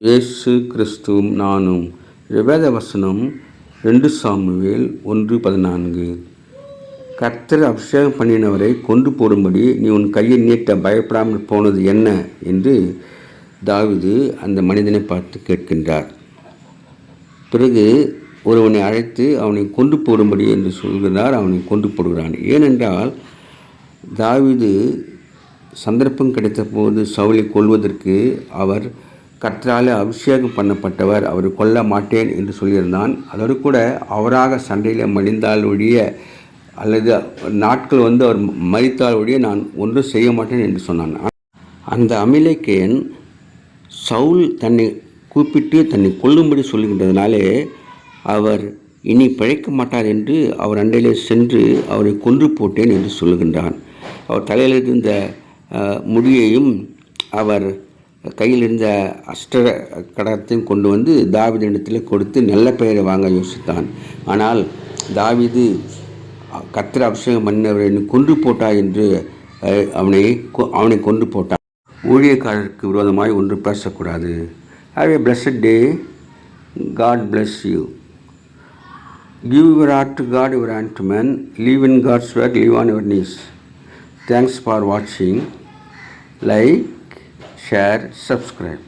இயேசு கிறிஸ்துவும் நானும். வேத வசனம் 2 சாமுவேல் 1:14. கர்த்தர் அபிஷேகம் பண்ணினவரை கொண்டு போடும்படி நீ உன் கையை நீட்ட பயப்படாமல் போனது என்ன என்று தாவீது அந்த மனிதனை பார்த்து கேட்கின்றார். பிறகு ஒருவனை அழைத்து அவனை கொண்டு போடும்படி என்று சொல்கிறார். அவனை கொண்டு போடுகிறான். ஏனென்றால் தாவீது சந்தர்ப்பம் கிடைத்த போது சவுலை கொல்வதற்கு அவர் கர்த்தரால் அபிஷேகம் பண்ணப்பட்டவர், அவர் கொல்ல மாட்டேன் என்று சொல்லியிருந்தான். அதோடு கூட அவராக சண்டையில் மடிந்தால் ஒழிய அல்லது நாட்கள் அவர் மரித்தால் ஒழிய நான் ஒன்றும் செய்ய மாட்டேன் என்று சொன்னான். அந்த அமிலேக்கியன் சவுல் தன்னை கூப்பிட்டு தன்னை கொல்லும்படி சொல்லுகின்றதுனாலே அவர் இனி பிழைக்க மாட்டார் என்று அவர் அண்டையிலே சென்று அவரை கொன்று போட்டேன் என்று சொல்லுகின்றான். அவர் தலையில் இருந்த முடியையும் அவர் கையில் இருந்த அஷ்ட கடத்தையும் கொண்டு வந்து தாவீதிடத்தில் கொடுத்து நல்ல பெயரை வாங்க யோசித்தான். ஆனால் தாவீது கர்த்தர் அபிஷேகம் பண்ணினவரை கொன்று போட்டாய் என்று அவனை கொன்று போட்டான். ஊழியக்காரருக்கு விரோதமாய் ஒன்று பேசக்கூடாது. Have a blessed day. God bless you. Give your heart to God, your hand to man. Live in God's work, live on your knees. Thanks for watching. Like, share, subscribe.